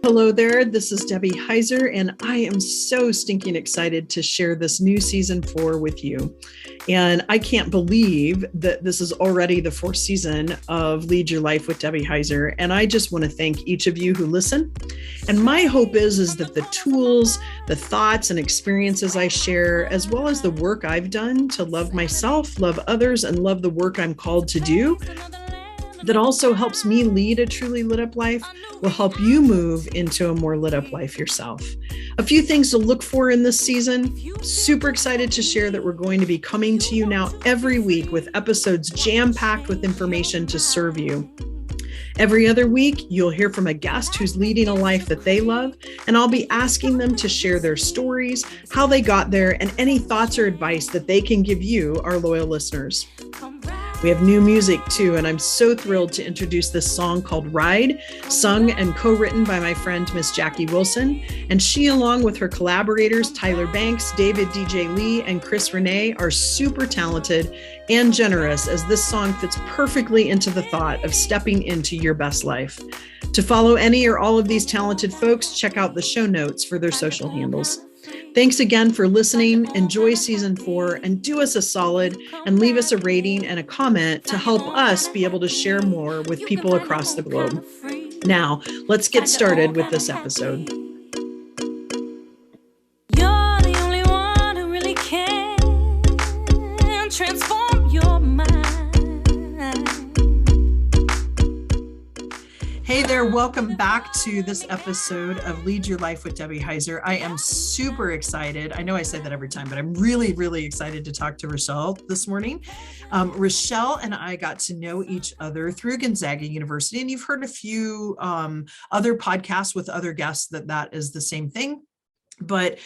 Hello there, this is Debbie Heiser, and I am so stinking excited to share this new season 4 with you. And I can't believe that this is already the 4th season of Lead Your Life with Debbie Heiser. And I just want to thank each of you who listen. And my hope is that the tools, the thoughts and experiences I share, as well as the work I've done to love myself, love others, and love the work I'm called to do, that also helps me lead a truly lit up life, will help you move into a more lit up life yourself. A few things to look for in this season. Super excited to share that we're going to be coming to you now every week with episodes jam-packed with information to serve you. Every other week, you'll hear from a guest who's leading a life that they love, and I'll be asking them to share their stories, how they got there, and any thoughts or advice that they can give you, our loyal listeners. We have new music too, and I'm so thrilled to introduce this song called Ride, sung and co-written by my friend, Miss Jackie Wilson. And she, along with her collaborators, Tyler Banks, David DJ Lee, and Chris Renee, are super talented and generous, as this song fits perfectly into the thought of stepping into your best life. To follow any or all of these talented folks, check out the show notes for their social handles. Thanks again for listening. Enjoy season 4 and do us a solid and leave us a rating and a comment to help us be able to share more with people across the globe. Now, let's get started with this episode. You're the only one who really can transform your mind. Hey there, welcome back to this episode of Lead Your Life with Debbie Heiser. I am super excited. I know I say that every time, but I'm really, really excited to talk to Rachelle this morning. Rachelle and I got to know each other through Gonzaga University, and you've heard a few other podcasts with other guests that is the same thing. But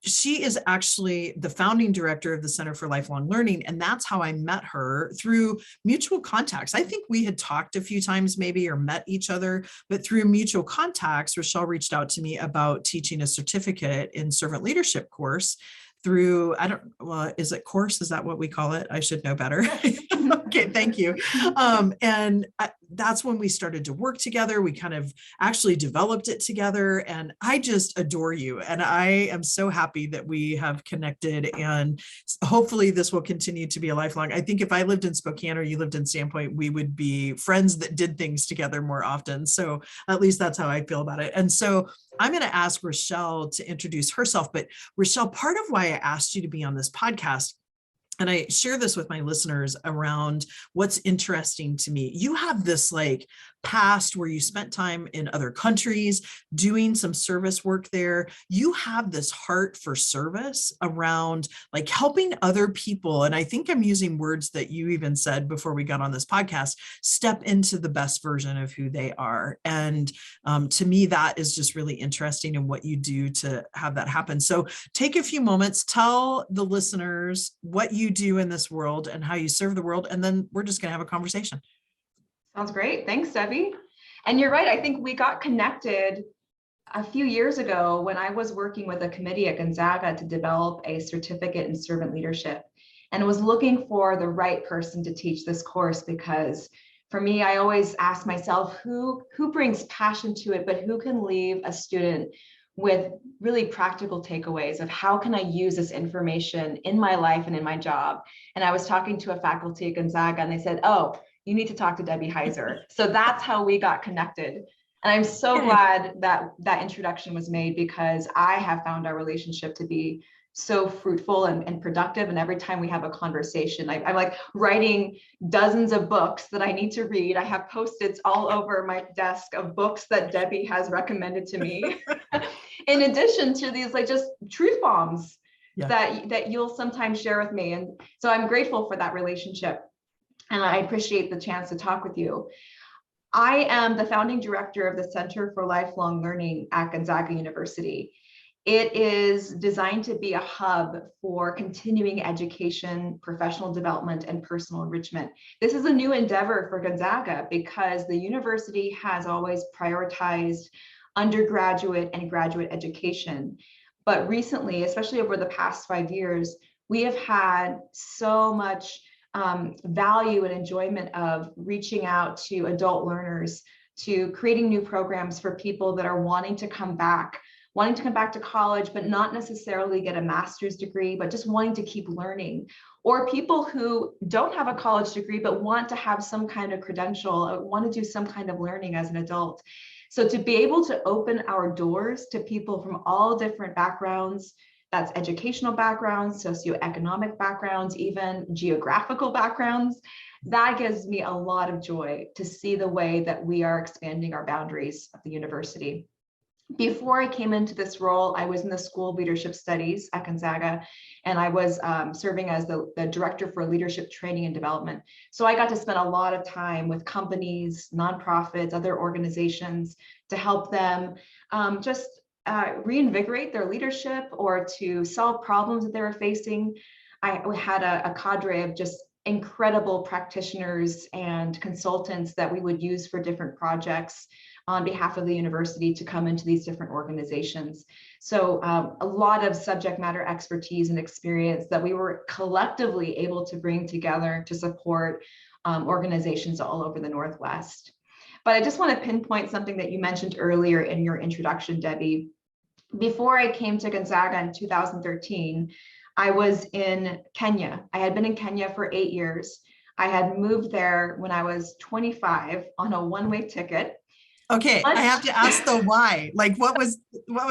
she is actually the founding director of the Center for Lifelong Learning. And that's how I met her, through mutual contacts. I think we had talked a few times maybe, or met each other, but through mutual contacts, Rachelle reached out to me about teaching a certificate in servant leadership course through, is it course? Is that what we call it? I should know better. Okay, thank you. That's when we started to work together. We kind of actually developed it together, and I just adore you. And I am so happy that we have connected, and hopefully this will continue to be a lifelong. I think if I lived in Spokane or you lived in Sandpoint, we would be friends that did things together more often. So at least that's how I feel about it. And so I'm going to ask Rachelle to introduce herself. But Rachelle, part of why I asked you to be on this podcast, and I share this with my listeners around what's interesting to me. You have this like past where you spent time in other countries doing some service work there. You have this heart for service around like helping other people. And I think I'm using words that you even said before we got on this podcast, step into the best version of who they are. And to me, that is just really interesting in what you do to have that happen. So take a few moments, tell the listeners what you do in this world and how you serve the world, and then we're just going to have a conversation. Sounds great. Thanks, Debbie. And you're right. I think we got connected a few years ago when I was working with a committee at Gonzaga to develop a certificate in servant leadership, and was looking for the right person to teach this course, because for me, I always ask myself, who brings passion to it, but who can leave a student with really practical takeaways of how can I use this information in my life and in my job. And I was talking to a faculty at Gonzaga, and they said, oh, you need to talk to Debbie Heiser. So that's how we got connected. And I'm so glad that that introduction was made, because I have found our relationship to be so fruitful and productive. And every time we have a conversation, I'm like writing dozens of books that I need to read. I have Post-its all over my desk of books that Debbie has recommended to me. In addition to these like just truth bombs that you'll sometimes share with me. And so I'm grateful for that relationship. And I appreciate the chance to talk with you. I am the founding director of the Center for Lifelong Learning at Gonzaga University. It is designed to be a hub for continuing education, professional development, and personal enrichment. This is a new endeavor for Gonzaga because the university has always prioritized undergraduate and graduate education. But recently, especially over the past 5 years, we have had so much value and enjoyment of reaching out to adult learners to creating new programs for people that are wanting to come back to college, but not necessarily get a master's degree, but just wanting to keep learning, or people who don't have a college degree, but want to have some kind of credential, or want to do some kind of learning as an adult. So to be able to open our doors to people from all different backgrounds, that's educational backgrounds, socioeconomic backgrounds, even geographical backgrounds, that gives me a lot of joy to see the way that we are expanding our boundaries of the university. Before I came into this role, I was in the School of Leadership Studies at Gonzaga, and I was serving as the Director for Leadership Training and Development. So I got to spend a lot of time with companies, nonprofits, other organizations to help them just reinvigorate their leadership or to solve problems that they were facing. We had a cadre of just incredible practitioners and consultants that we would use for different projects on behalf of the university to come into these different organizations. So a lot of subject matter expertise and experience that we were collectively able to bring together to support organizations all over the Northwest. But I just want to pinpoint something that you mentioned earlier in your introduction, Debbie. Before I came to Gonzaga in 2013, I was in Kenya. I had been in Kenya for 8 years. I had moved there when I was 25 on a one-way ticket. Okay, I have to ask though, why? Like, what was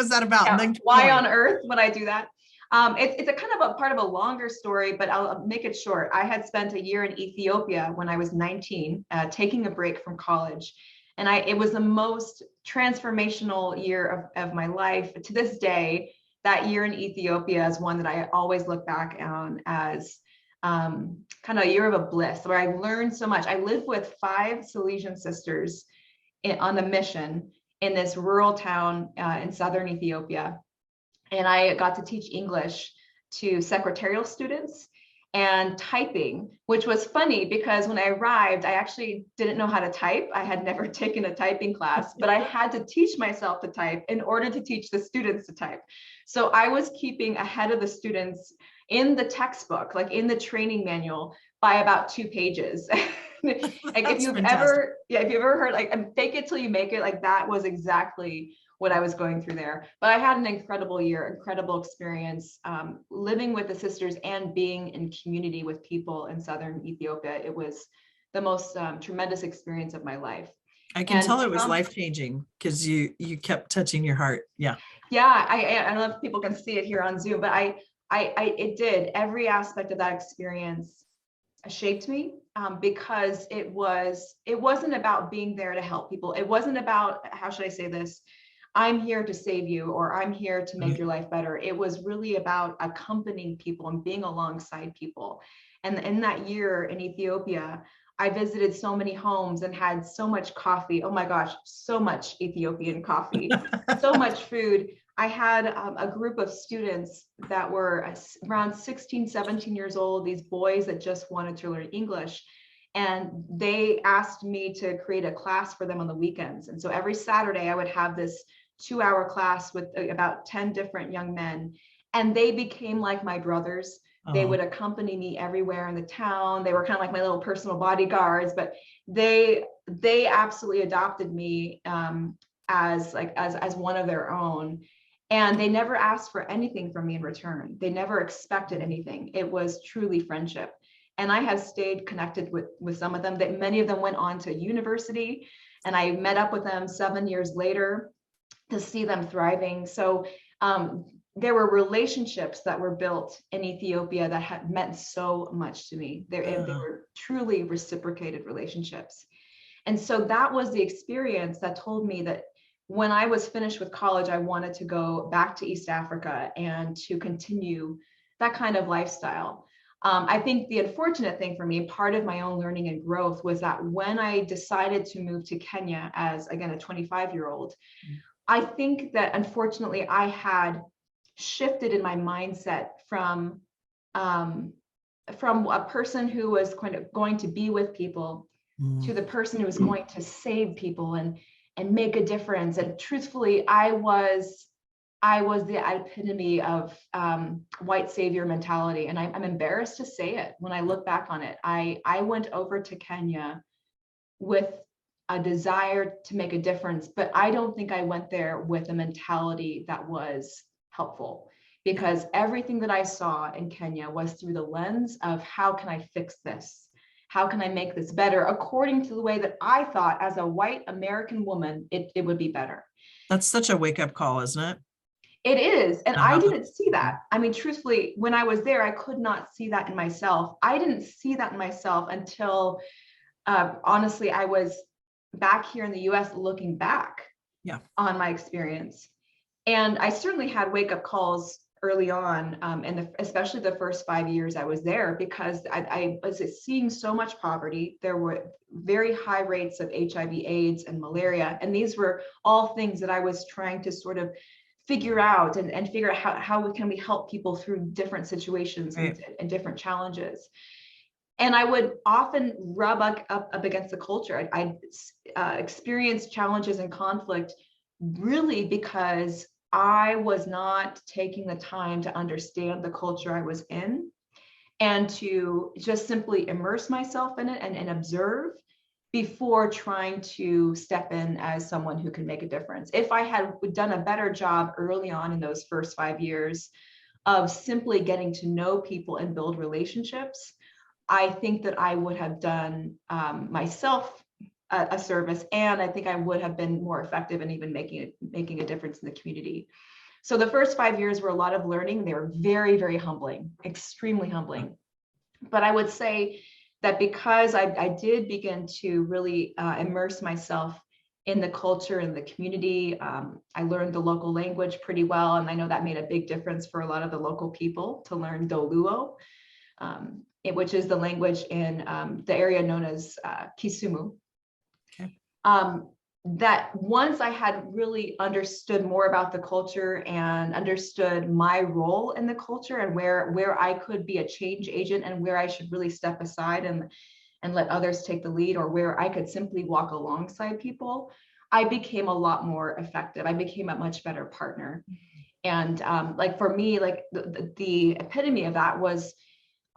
that about? Yeah, why on earth would I do that? It's a kind of a part of a longer story, but I'll make it short. I had spent a year in Ethiopia when I was 19, taking a break from college. And it was the most transformational year of my life. To this day, that year in Ethiopia is one that I always look back on as kind of a year of a bliss, where I learned so much. I lived with 5 Salesian sisters on a mission in this rural town in southern Ethiopia. And I got to teach English to secretarial students and typing, which was funny because when I arrived, I actually didn't know how to type. I had never taken a typing class, but I had to teach myself to type in order to teach the students to type. So I was keeping ahead of the students in the textbook, like in the training manual, by about 2 pages. Like if you've ever heard like fake it till you make it, like that was exactly what I was going through there. But I had an incredible year, incredible experience living with the sisters and being in community with people in southern Ethiopia. It was the most tremendous experience of my life. I can tell it was life-changing because you kept touching your heart. Yeah. Yeah, I don't know if people can see it here on Zoom, but it did. Every aspect of that experience shaped me because it wasn't about being there to help people. It wasn't about, how should I say this? I'm here to save you, or I'm here to make your life better. It was really about accompanying people and being alongside people. And in that year in Ethiopia, I visited so many homes and had so much coffee. Oh my gosh, so much Ethiopian coffee, so much food. I had a group of students that were around 16, 17 years old, these boys that just wanted to learn English. And they asked me to create a class for them on the weekends. And so every Saturday I would have this 2-hour class with about 10 different young men. And they became like my brothers. They would accompany me everywhere in the town. They were kind of like my little personal bodyguards, but they absolutely adopted me as one of their own. And they never asked for anything from me in return. They never expected anything. It was truly friendship. And I have stayed connected with some of them. That many of them went on to university, and I met up with them 7 years later to see them thriving. So there were relationships that were built in Ethiopia that had meant so much to me. They were truly reciprocated relationships. And so that was the experience that told me that when I was finished with college, I wanted to go back to East Africa and to continue that kind of lifestyle. I think the unfortunate thing for me, part of my own learning and growth, was that when I decided to move to Kenya as, again, a 25-year-old, I think that unfortunately I had shifted in my mindset from a person who was going to be with people to the person who was going to save people and make a difference. And truthfully, I was the epitome of white savior mentality. And I'm embarrassed to say it when I look back on it. I went over to Kenya with a desire to make a difference, but I don't think I went there with a mentality that was helpful, because everything that I saw in Kenya was through the lens of how can I fix this? How can I make this better according to the way that I thought as a white American woman it would be better. That's such a wake-up call, isn't it? It is. And I didn't see that. I mean, truthfully, when I was there, I could not see that in myself. I didn't see that in myself until, honestly, I was back here in the US looking back on my experience. And I certainly had wake-up calls early on, and especially the first 5 years I was there, because I was seeing so much poverty. There were very high rates of HIV/AIDS and malaria. And these were all things that I was trying to sort of figure out and figure out how can we help people through different situations and different challenges. And I would often rub up against the culture. I experienced challenges and conflict really because I was not taking the time to understand the culture I was in and to just simply immerse myself in it and observe before trying to step in as someone who can make a difference. If I had done a better job early on in those first 5 years of simply getting to know people and build relationships, I think that I would have done myself a service, and I think I would have been more effective in even making a difference in the community. So the first 5 years were a lot of learning. They were very, very humbling, extremely humbling. But I would say that because I did begin to really immerse myself in the culture and the community, I learned the local language pretty well, and I know that made a big difference for a lot of the local people to learn Doluo, which is the language in the area known as Kisumu. Okay. That once I had really understood more about the culture and understood my role in the culture and where I could be a change agent and where I should really step aside and let others take the lead, or where I could simply walk alongside people, I became a lot more effective. I became a much better partner. And like for me, like the epitome of that was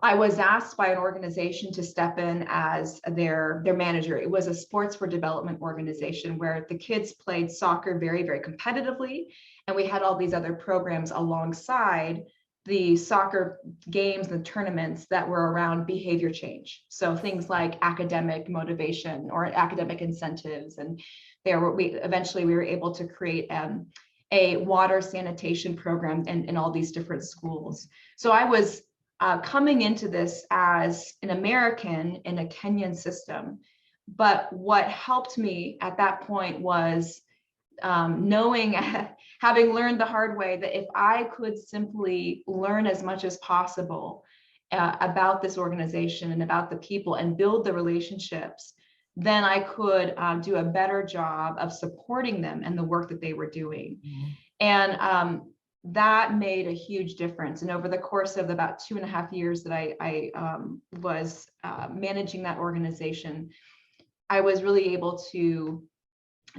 I was asked by an organization to step in as their manager. It was a sports for development organization where the kids played soccer very, very competitively. And we had all these other programs alongside the soccer games and tournaments that were around behavior change. So things like academic motivation or academic incentives. And eventually we were able to create a water sanitation program in all these different schools. So I was coming into this as an American in a Kenyan system. But what helped me at that point was knowing, having learned the hard way, that if I could simply learn as much as possible about this organization and about the people and build the relationships, then I could do a better job of supporting them and the work that they were doing. Mm-hmm. And that made a huge difference. And over the course of about 2.5 years that I was managing that organization, I was really able to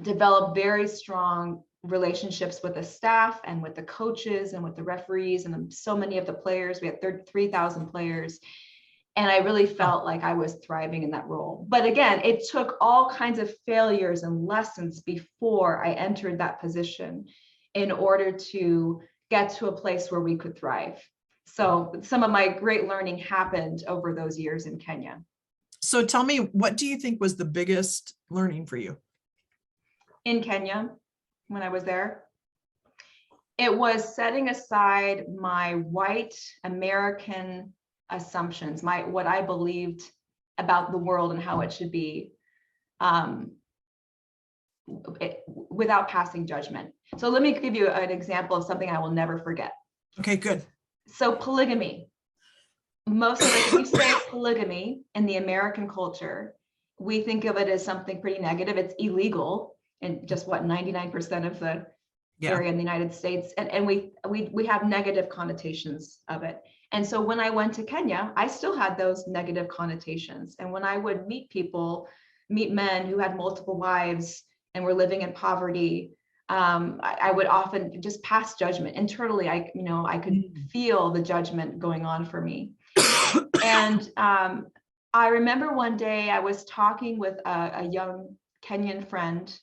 develop very strong relationships with the staff and with the coaches and with the referees and so many of the players. We had 3,000 players. And I really felt like I was thriving in that role. But again, it took all kinds of failures and lessons before I entered that position in order to get to a place where we could thrive. So some of my great learning happened over those years in Kenya. So tell me, what do you think was the biggest learning for you? In Kenya, when I was there, it was setting aside my white American assumptions, what I believed about the world and how it should be, without passing judgment. So let me give you an example of something I will never forget. Okay, good. So polygamy. Most of us, we say polygamy in the American culture, we think of it as something pretty negative. It's illegal in just 99% of the area in the United States. And we have negative connotations of it. And so when I went to Kenya, I still had those negative connotations. And when I would meet men who had multiple wives and were living in poverty, I would often just pass judgment. Internally, I could feel the judgment going on for me. And I remember one day I was talking with a young Kenyan friend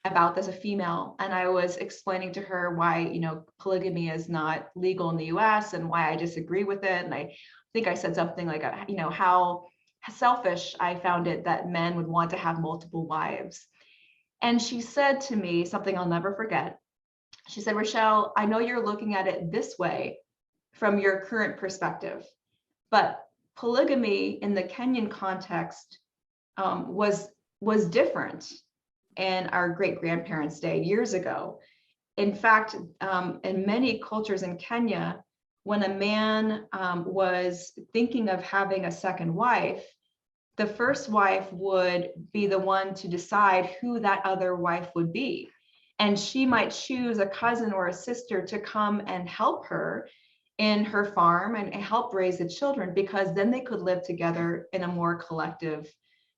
about this, a female, and I was explaining to her why, polygamy is not legal in the US and why I disagree with it. And I think I said something like, how selfish I found it that men would want to have multiple wives. And she said to me something I'll never forget. She said, Rachelle, I know you're looking at it this way from your current perspective, but polygamy in the Kenyan context was different in our great-grandparents' day years ago. In fact, in many cultures in Kenya, when a man was thinking of having a second wife, the first wife would be the one to decide who that other wife would be. And she might choose a cousin or a sister to come and help her in her farm and help raise the children, because then they could live together in a more collective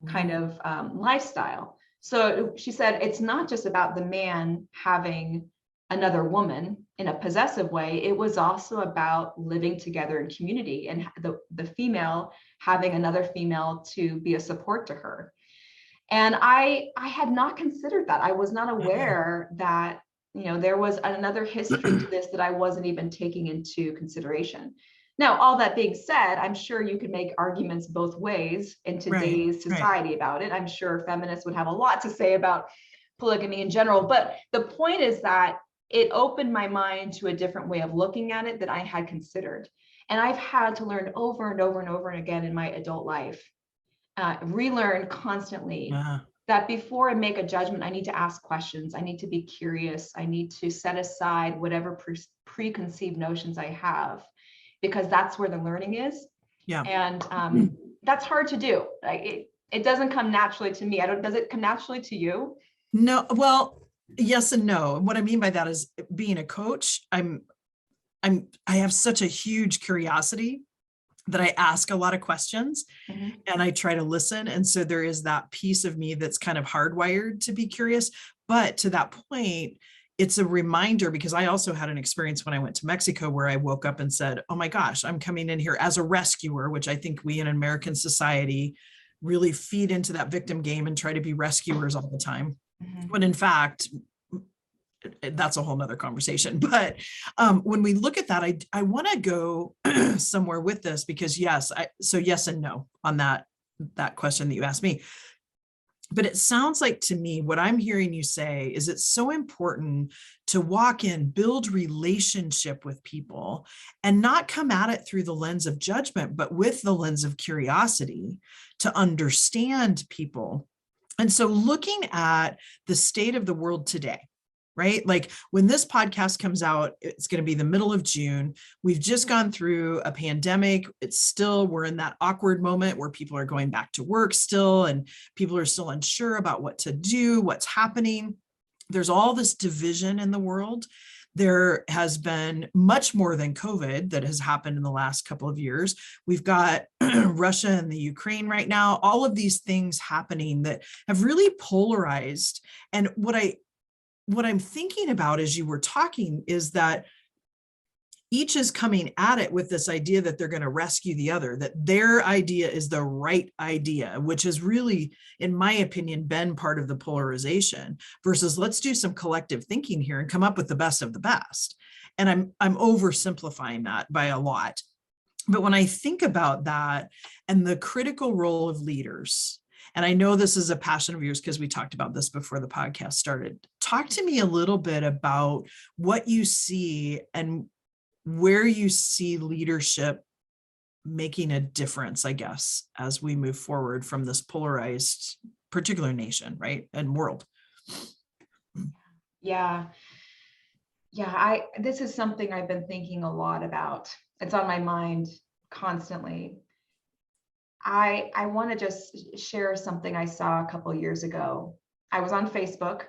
kind of lifestyle. So she said, it's not just about the man having another woman in a possessive way. It was also about living together in community and the female having another female to be a support to her. And I had not considered that. I was not aware that, there was another history to this that I wasn't even taking into consideration. Now, all that being said, I'm sure you could make arguments both ways in today's society about it. I'm sure feminists would have a lot to say about polygamy in general. But the point is that it opened my mind to a different way of looking at it that I had considered. And I've had to learn over and over and over and again in my adult life, relearn constantly that before I make a judgment, I need to ask questions. I need to be curious. I need to set aside whatever preconceived notions I have, because that's where the learning is. Yeah. And that's hard to do. It doesn't come naturally to me. Does it come naturally to you? No, well, yes and no. What I mean by that is, being a coach, I have such a huge curiosity that I ask a lot of questions and I try to listen. And so there is that piece of me that's kind of hardwired to be curious. But to that point, it's a reminder, because I also had an experience when I went to Mexico where I woke up and said, oh my gosh, I'm coming in here as a rescuer, which I think we in American society really feed into that victim game and try to be rescuers all the time. When in fact, that's a whole nother conversation. But when we look at that, I want to go somewhere with this, because yes and no on that question that you asked me. But it sounds like to me, what I'm hearing you say is it's so important to walk in, build relationship with people, and not come at it through the lens of judgment, but with the lens of curiosity to understand people. And so looking at the state of the world today, right? Like when this podcast comes out, it's going to be the middle of June. We've just gone through a pandemic. We're in that awkward moment where people are going back to work still, and people are still unsure about what to do, what's happening. There's all this division in the world. There has been much more than COVID that has happened in the last couple of years. We've got Russia and the Ukraine right now, all of these things happening that have really polarized. And what I'm thinking about as you were talking is that each is coming at it with this idea that they're going to rescue the other, that their idea is the right idea, which has really, in my opinion, been part of the polarization, versus let's do some collective thinking here and come up with the best of the best. And I'm oversimplifying that by a lot. But when I think about that and the critical role of leaders, and I know this is a passion of yours because we talked about this before the podcast started. Talk to me a little bit about what you see and where you see leadership making a difference, I guess, as we move forward from this polarized particular nation, right, and world. Yeah. This is something I've been thinking a lot about. It's on my mind constantly. I want to just share something I saw a couple of years ago. I was on Facebook,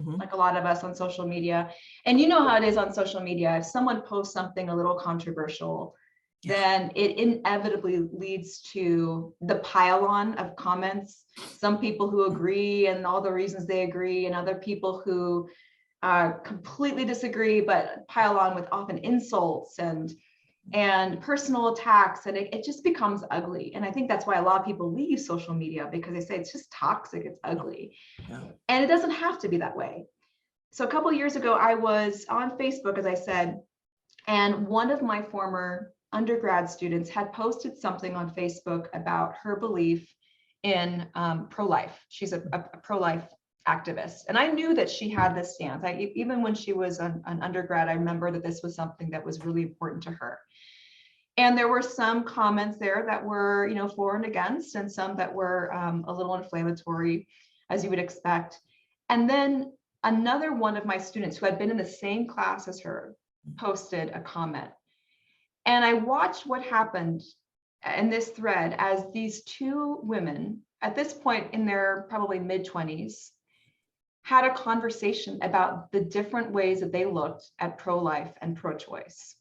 like a lot of us on social media. And you know how it is on social media. If someone posts something a little controversial, then it inevitably leads to the pile-on of comments. Some people who agree and all the reasons they agree, and other people who completely disagree, but pile on with often insults and and personal attacks, and it just becomes ugly. And I think that's why a lot of people leave social media, because they say it's just toxic, it's ugly. Yeah. And it doesn't have to be that way. So a couple of years ago, I was on Facebook, as I said, and one of my former undergrad students had posted something on Facebook about her belief in pro-life. She's a pro-life activist. And I knew that she had this stance. Even when she was an undergrad, I remember that this was something that was really important to her. And there were some comments there that were, for and against, and some that were a little inflammatory, as you would expect. And then another one of my students who had been in the same class as her posted a comment. And I watched what happened in this thread as these two women, at this point in their probably mid-20s, had a conversation about the different ways that they looked at pro-life and pro-choice.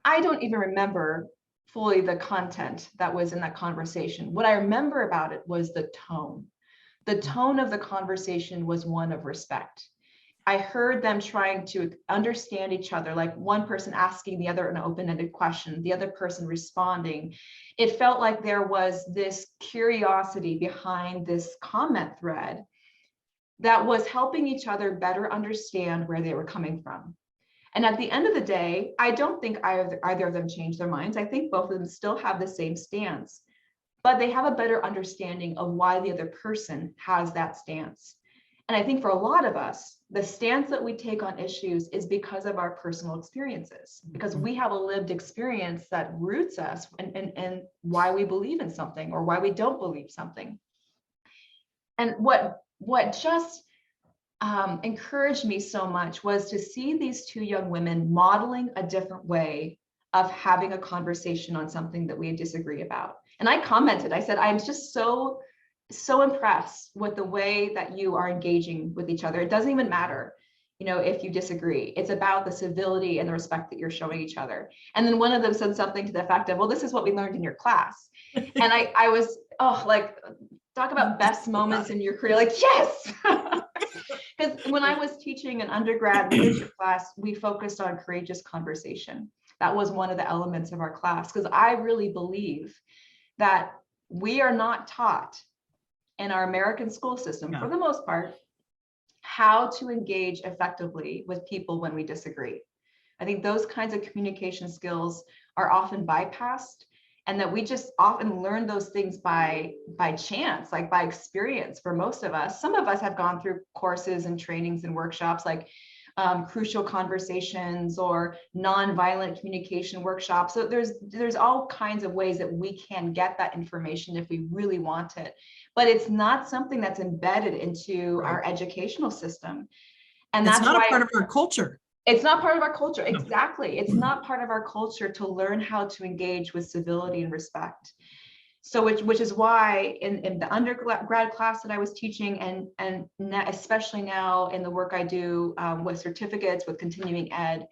I don't even remember fully the content that was in that conversation. What I remember about it was the tone. The tone of the conversation was one of respect. I heard them trying to understand each other, like one person asking the other an open-ended question, the other person responding. It felt like there was this curiosity behind this comment thread that was helping each other better understand where they were coming from. And at the end of the day, I don't think either of them changed their minds. I think both of them still have the same stance, but they have a better understanding of why the other person has that stance. And I think for a lot of us, the stance that we take on issues is because of our personal experiences, because we have a lived experience that roots us and why we believe in something or why we don't believe something. And what just encouraged me so much was to see these two young women modeling a different way of having a conversation on something that we disagree about. And I commented, I said, I'm just so impressed with the way that you are engaging with each other. It doesn't even matter, if you disagree. It's about the civility and the respect that you're showing each other. And then one of them said something to the effect of, well, this is what we learned in your class. And I was, talk about best moments in your career. Like, yes. Because when I was teaching an undergrad leadership class, we focused on courageous conversation. That was one of the elements of our class, because I really believe that we are not taught in our American school system, for the most part, how to engage effectively with people when we disagree. I think those kinds of communication skills are often bypassed, and that we just often learn those things by chance, like by experience for most of us. Some of us have gone through courses and trainings and workshops like crucial conversations or nonviolent communication workshops. So there's all kinds of ways that we can get that information if we really want it, but it's not something that's embedded into our educational system. And that's not a part of our culture. It's not part of our culture. Exactly. It's not part of our culture to learn how to engage with civility and respect. So which is why in the undergrad class that I was teaching, and especially now in the work I do with certificates, with continuing ed,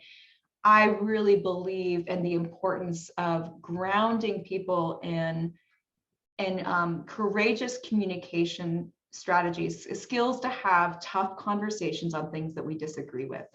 I really believe in the importance of grounding people in courageous communication strategies, skills to have tough conversations on things that we disagree with.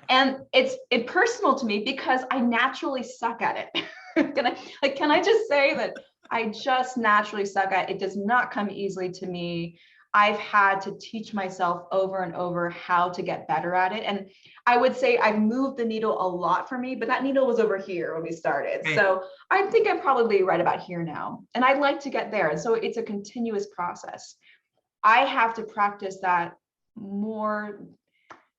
And it's personal to me because I naturally suck at it. Can I just say that I just naturally suck at it? It does not come easily to me. I've had to teach myself over and over how to get better at it. And I would say I've moved the needle a lot for me, but that needle was over here when we started. Right. So I think I'm probably right about here now. And I'd like to get there. And so it's a continuous process. I have to practice that more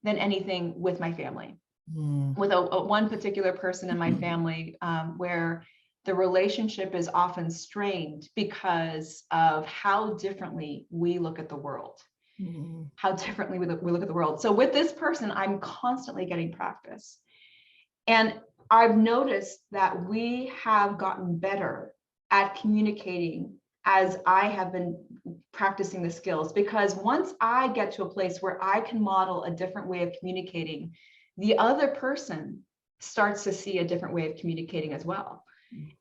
than anything with my family, with one particular person in my family where the relationship is often strained because of how differently we look at the world, how differently we look at the world. So with this person, I'm constantly getting practice. And I've noticed that we have gotten better at communicating as I have been practicing the skills, because once I get to a place where I can model a different way of communicating, the other person starts to see a different way of communicating as well.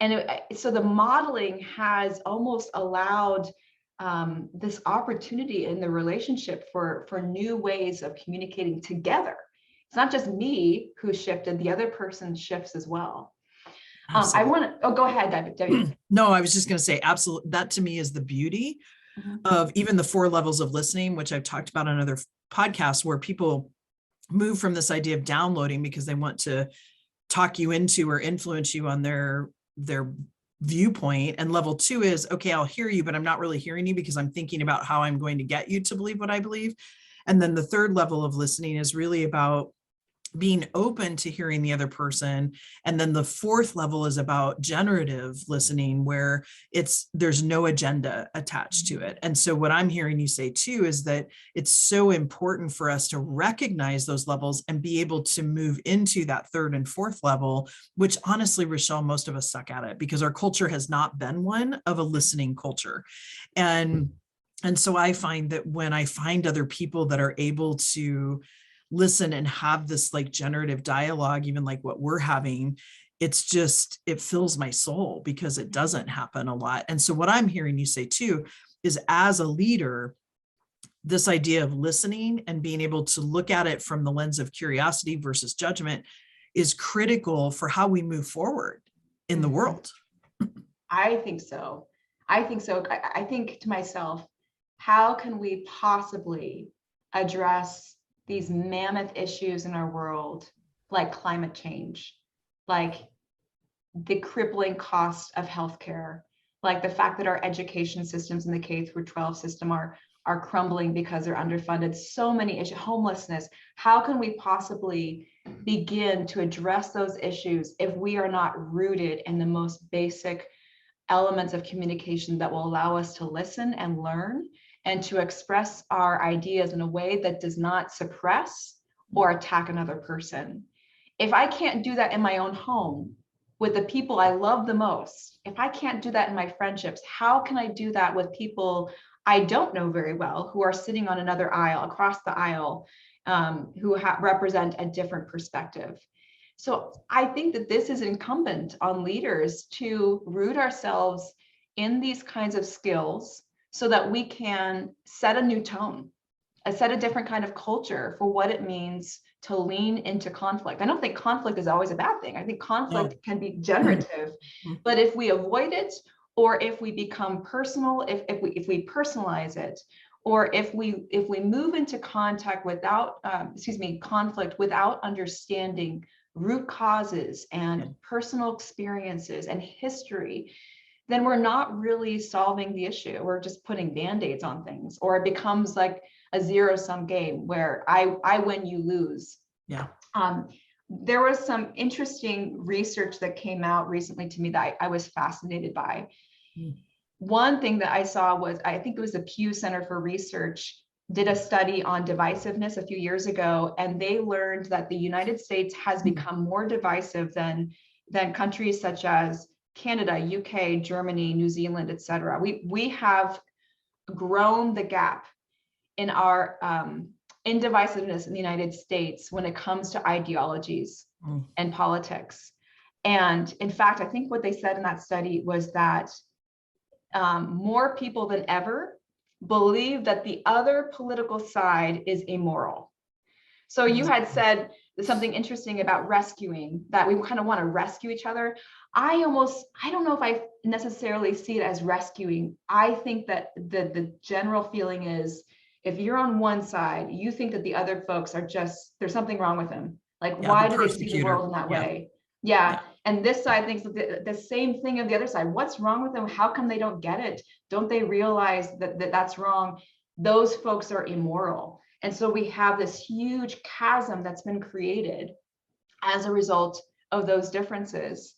And so the modeling has almost allowed this opportunity in the relationship for new ways of communicating together. It's not just me who shifted, the other person shifts as well. I want to, oh, go ahead, Debbie. No, I was just going to say, absolutely. That to me is the beauty of even the 4 levels of listening, which I've talked about on other podcasts, where people move from this idea of downloading because they want to talk you into or influence you on their viewpoint. And level 2 is, okay, I'll hear you, but I'm not really hearing you because I'm thinking about how I'm going to get you to believe what I believe. And then the 3rd level of listening is really about being open to hearing the other person. And then the 4th level is about generative listening, where there's no agenda attached to it. And so what I'm hearing you say too is that it's so important for us to recognize those levels and be able to move into that 3rd and 4th level, which honestly, Rachelle, most of us suck at it because our culture has not been one of a listening culture. And so I find that when I find other people that are able to listen and have this like generative dialogue, even like what we're having, it fills my soul because it doesn't happen a lot. And so what I'm hearing you say too is, as a leader, this idea of listening and being able to look at it from the lens of curiosity versus judgment is critical for how we move forward in the world. I think so. I think to myself, how can we possibly address these mammoth issues in our world, like climate change, like the crippling cost of healthcare, like the fact that our education systems in the K-12 system are crumbling because they're underfunded, so many issues, homelessness. How can we possibly begin to address those issues if we are not rooted in the most basic elements of communication that will allow us to listen and learn and to express our ideas in a way that does not suppress or attack another person? If I can't do that in my own home with the people I love the most, if I can't do that in my friendships, how can I do that with people I don't know very well who are sitting on another aisle, across the aisle, who represent a different perspective? So I think that this is incumbent on leaders to root ourselves in these kinds of skills so that we can set a new tone, set a different kind of culture for what it means to lean into conflict. I don't think conflict is always a bad thing. I think conflict can be generative, but if we avoid it, or if we become personal, if we personalize it, or if we move into conflict without understanding root causes and personal experiences and history, then we're not really solving the issue. We're just putting band-aids on things, or it becomes like a zero-sum game where I win, you lose. Yeah. There was some interesting research that came out recently to me that I was fascinated by. One thing that I saw was, I think it was the Pew Center for Research did a study on divisiveness a few years ago, and they learned that the United States has become more divisive than countries such as Canada, UK, Germany, New Zealand, etc. We have grown the gap in our in divisiveness in the United States when it comes to ideologies and politics. And in fact, I think what they said in that study was that more people than ever believe that the other political side is immoral. So you had said something interesting about rescuing, that we kind of want to rescue each other. I don't know if I necessarily see it as rescuing. I think that the general feeling is, if you're on one side, you think that the other folks are just, there's something wrong with them. Like, why do they see the world in that way? Yeah. And this side thinks the same thing of the other side. What's wrong with them? How come they don't get it? Don't they realize that that's wrong? Those folks are immoral. And so we have this huge chasm that's been created as a result of those differences.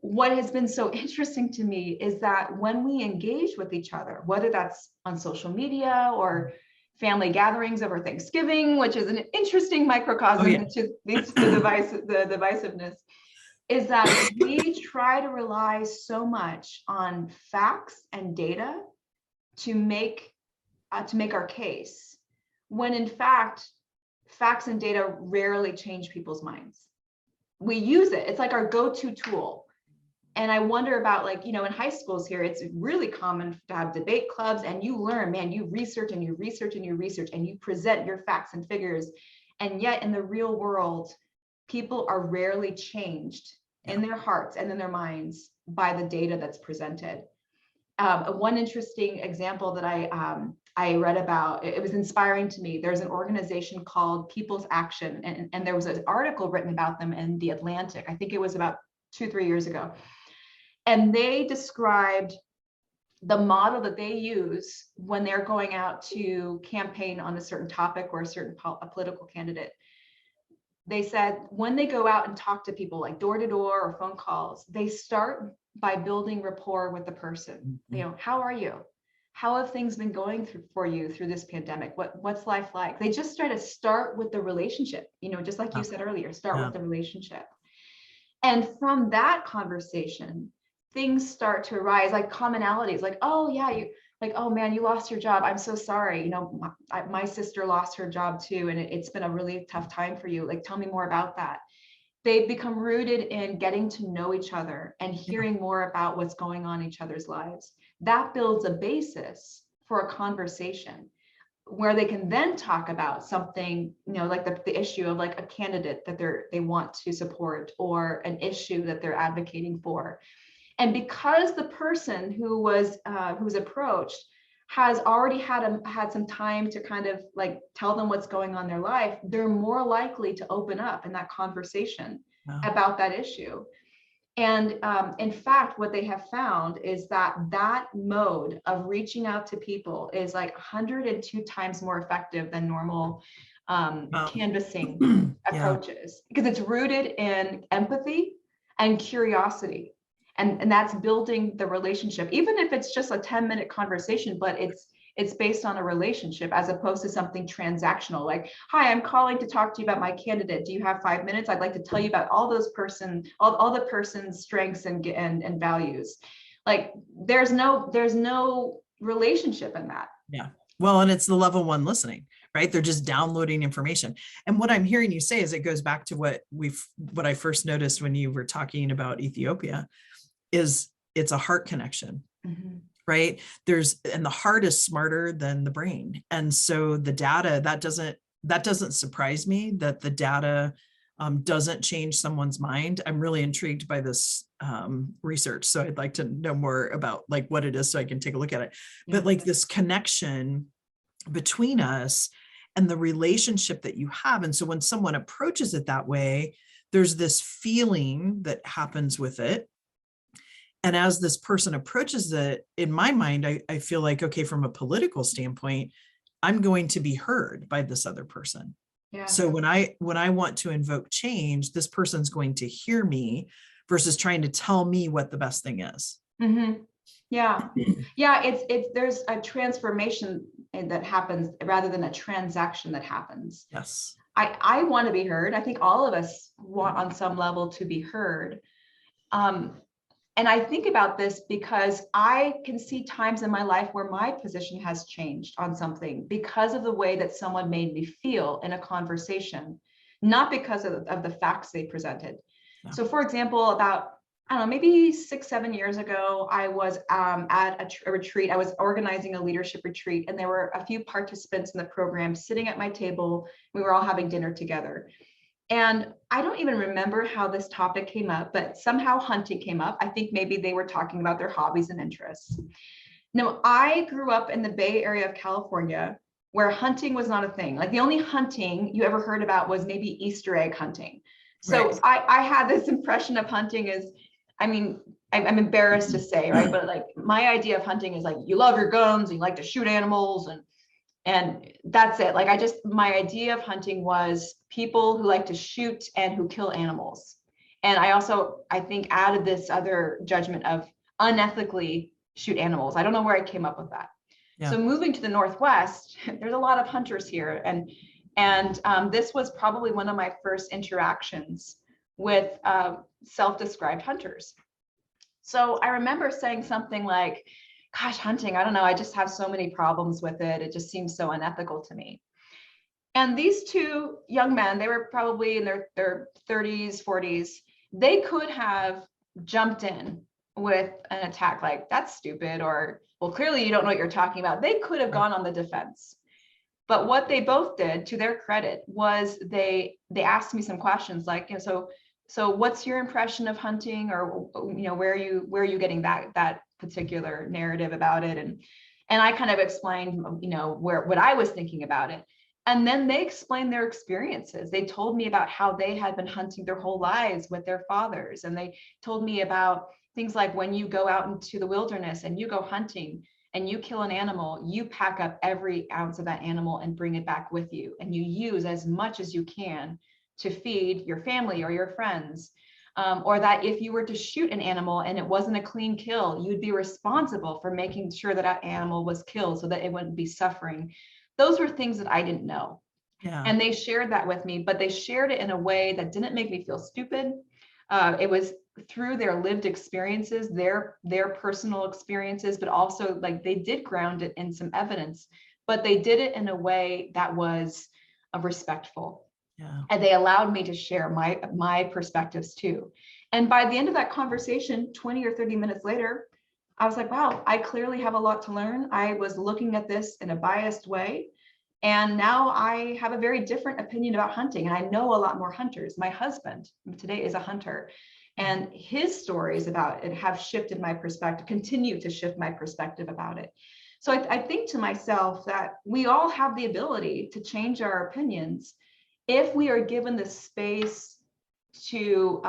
What has been so interesting to me is that when we engage with each other, whether that's on social media or family gatherings over Thanksgiving, which is an interesting microcosm into the divisiveness, is that we try to rely so much on facts and data to make our case, when in fact, facts and data rarely change people's minds. We use it. It's like our go-to tool. And I wonder about, like, in high schools here, it's really common to have debate clubs, and you learn, man, you research and you research and you research and you present your facts and figures. And yet in the real world, people are rarely changed in their hearts and in their minds by the data that's presented. One interesting example that I read about, it was inspiring to me. There's an organization called People's Action, and there was an article written about them in The Atlantic. I think it was about 2-3 years ago. And they described the model that they use when they're going out to campaign on a certain topic or a certain political candidate. They said when they go out and talk to people, like door to door or phone calls, they start by building rapport with the person. You know, how are you? How have things been going for you through this pandemic? What's life like? They just try to start with the relationship, you know, just like you said earlier, start with the relationship. And from that conversation, things start to arise, like commonalities, like, oh yeah, oh man, you lost your job. I'm so sorry. You know, my sister lost her job too, and it's been a really tough time for you. Like, tell me more about that. They become rooted in getting to know each other and hearing more about what's going on in each other's lives. That builds a basis for a conversation where they can then talk about something, you know, like the issue of like a candidate that they want to support, or an issue that they're advocating for. And because the person who was approached has already had some time to kind of like tell them what's going on in their life, they're more likely to open up in that conversation about that issue. And in fact, what they have found is that mode of reaching out to people is like 102 times more effective than normal canvassing approaches, because it's rooted in empathy and curiosity. And that's building the relationship, even if it's just a 10-minute conversation, but it's based on a relationship as opposed to something transactional. Like, hi, I'm calling to talk to you about my candidate. Do you have 5 minutes? I'd like to tell you about all the person's strengths and values. Like, there's no relationship in that. Yeah. Well, and it's the level one listening, right? They're just downloading information. And what I'm hearing you say is, it goes back to what I first noticed when you were talking about Ethiopia, is it's a heart connection, right? And the heart is smarter than the brain. And so the data, that doesn't surprise me that the data doesn't change someone's mind. I'm really intrigued by this research. So I'd like to know more about like what it is so I can take a look at it. But like this connection between us and the relationship that you have. And so when someone approaches it that way, there's this feeling that happens with it. And as this person approaches it, in my mind, I feel like, okay, from a political standpoint, I'm going to be heard by this other person. Yeah. So when I want to invoke change, this person's going to hear me versus trying to tell me what the best thing is. Yeah. Yeah. There's a transformation that happens rather than a transaction that happens. Yes. I want to be heard. I think all of us want on some level to be heard. And I think about this because I can see times in my life where my position has changed on something because of the way that someone made me feel in a conversation, not because of the facts they presented. Yeah. So for example, about, I don't know, maybe 6-7 years ago, I was at a retreat. I was organizing a leadership retreat, and there were a few participants in the program sitting at my table. We were all having dinner together. And I don't even remember how this topic came up, but somehow hunting came up. I think maybe they were talking about their hobbies and interests. Now, I grew up in the Bay Area of California, where hunting was not a thing. Like, the only hunting you ever heard about was maybe Easter egg hunting. So right. I had this impression of hunting as, I mean, I'm embarrassed to say, right? But like, my idea of hunting is like, you love your guns, and you like to shoot animals, and that's it. Like, my idea of hunting was people who like to shoot and who kill animals. And I also, I think, added this other judgment of unethically shoot animals. I don't know where I came up with that. Yeah. So moving to the Northwest, there's a lot of hunters here. And this was probably one of my first interactions with self-described hunters. So I remember saying something like, gosh, hunting, I don't know, I just have so many problems with it. It just seems so unethical to me. And these two young men, they were probably in their 30s, 40s. They could have jumped in with an attack like, that's stupid, or, well, clearly you don't know what you're talking about. They could have gone on the defense. But what they both did, to their credit, was they asked me some questions like, you know, so what's your impression of hunting, or where are you getting that particular narrative about it? And I kind of explained what I was thinking about it. And then they explained their experiences. They told me about how they had been hunting their whole lives with their fathers. And they told me about things like when you go out into the wilderness and you go hunting and you kill an animal, you pack up every ounce of that animal and bring it back with you. And you use as much as you can to feed your family or your friends. Or that if you were to shoot an animal and it wasn't a clean kill, you'd be responsible for making sure that that animal was killed so that it wouldn't be suffering. Those were things that I didn't know. Yeah. And they shared that with me, but they shared it in a way that didn't make me feel stupid. It was through their lived experiences, their personal experiences, but also like they did ground it in some evidence, but they did it in a way that was respectful. Yeah. And they allowed me to share my perspectives too. And by the end of that conversation, 20 or 30 minutes later, I was like, wow, I clearly have a lot to learn. I was looking at this in a biased way. And now I have a very different opinion about hunting. And I know a lot more hunters. My husband today is a hunter. And his stories about it have shifted my perspective, continue to shift my perspective about it. So I think to myself that we all have the ability to change our opinions if we are given the space to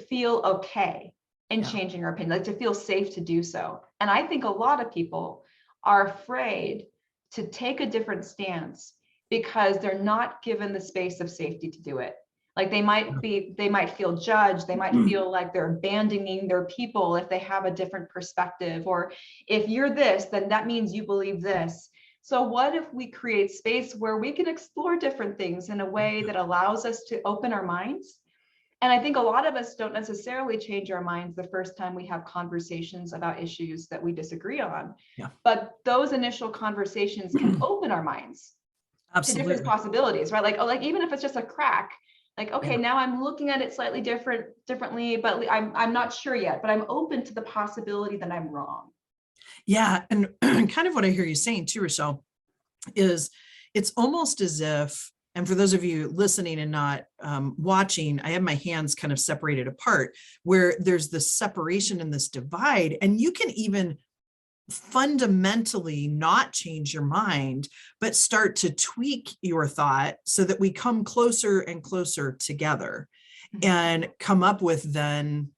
feel okay in changing our opinion, like to feel safe to do so. And I think a lot of people are afraid to take a different stance because they're not given the space of safety to do it. Like they might feel judged. They might feel like they're abandoning their people if they have a different perspective, or if you're this, then that means you believe this. So what if we create space where we can explore different things in a way that allows us to open our minds? And I think a lot of us don't necessarily change our minds the first time we have conversations about issues that we disagree on. Yeah. But those initial conversations can open our minds to different possibilities, right? Like even if it's just a crack, like, okay, now I'm looking at it slightly differently, but I'm not sure yet, but I'm open to the possibility that I'm wrong. Yeah. And kind of what I hear you saying too, Rachelle, is it's almost as if, and for those of you listening and not watching, I have my hands kind of separated apart, where there's this separation and this divide, and you can even fundamentally not change your mind, but start to tweak your thought so that we come closer and closer together and come up with then,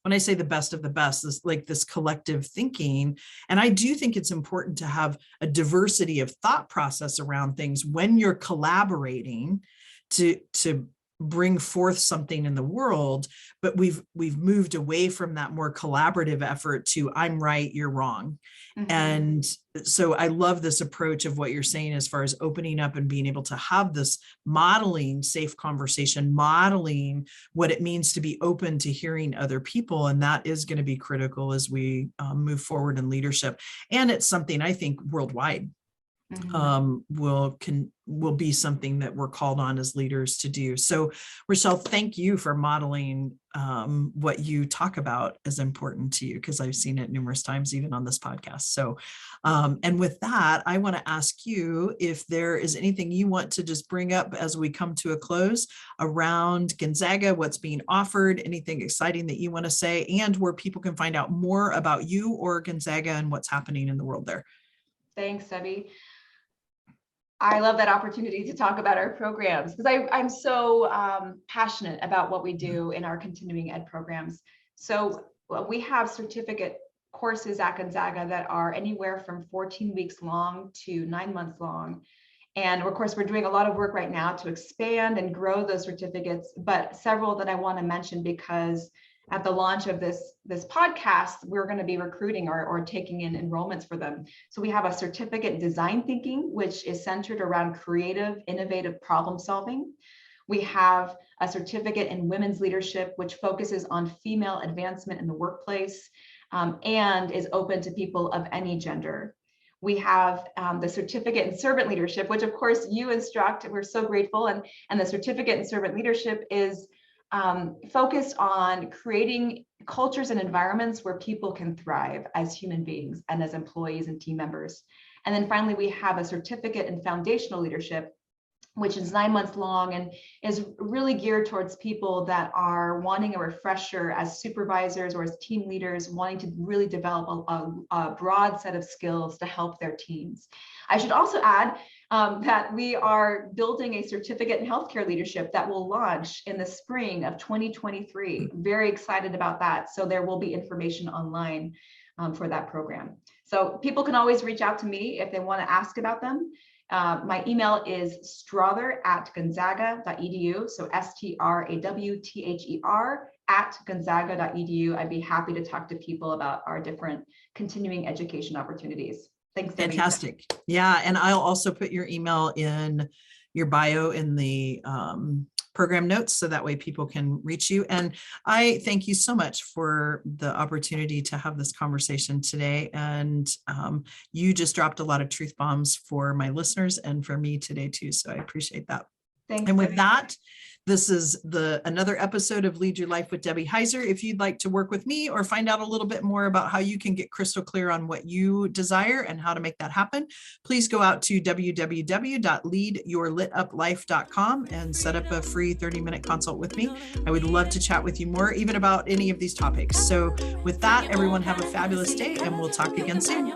when I say the best of the best, is like this collective thinking. And I do think it's important to have a diversity of thought process around things when you're collaborating to bring forth something in the world. But we've moved away from that more collaborative effort to I'm right, you're wrong. And so I love this approach of what you're saying as far as opening up and being able to have this modeling safe conversation, modeling what it means to be open to hearing other people. And that is going to be critical as we move forward in leadership. And it's something I think worldwide will be something that we're called on as leaders to do. So Rachelle, thank you for modeling what you talk about as important to you, because I've seen it numerous times, even on this podcast. So, and with that, I want to ask you if there is anything you want to just bring up as we come to a close around Gonzaga, what's being offered, anything exciting that you want to say, and where people can find out more about you or Gonzaga and what's happening in the world there. Thanks, Debbie. I love that opportunity to talk about our programs because I'm so passionate about what we do in our continuing ed programs. So we have certificate courses at Gonzaga that are anywhere from 14 weeks long to 9 months long. And of course, we're doing a lot of work right now to expand and grow those certificates, but several that I want to mention because at the launch of this podcast, we're going to be recruiting or taking in enrollments for them. So we have a certificate in design thinking, which is centered around creative, innovative problem solving. We have a certificate in women's leadership, which focuses on female advancement in the workplace and is open to people of any gender. We have the certificate in servant leadership, which of course you instruct. We're so grateful. And the certificate in servant leadership is focused on creating cultures and environments where people can thrive as human beings and as employees and team members. And then finally, we have a certificate in foundational leadership, which is 9 months long and is really geared towards people that are wanting a refresher as supervisors or as team leaders, wanting to really develop a broad set of skills to help their teams. I should also add that we are building a certificate in healthcare leadership that will launch in the spring of 2023. Very excited about that. So there will be information online for that program. So people can always reach out to me if they want to ask about them. My email is strawther@gonzaga.edu. So strawther@gonzaga.edu. I'd be happy to talk to people about our different continuing education opportunities. Thanks, Debbie. Fantastic. Yeah. And I'll also put your email in your bio in the program notes, so that way people can reach you. And I thank you so much for the opportunity to have this conversation today. And you just dropped a lot of truth bombs for my listeners and for me today too. So I appreciate that. Thanks, and with Debbie. that, this is another episode of Lead Your Life with Debbie Heiser. If you'd like to work with me or find out a little bit more about how you can get crystal clear on what you desire and how to make that happen, please go out to www.leadyourlituplife.com and set up a free 30-minute consult with me. I would love to chat with you more, even about any of these topics. So with that, everyone have a fabulous day, and we'll talk again soon.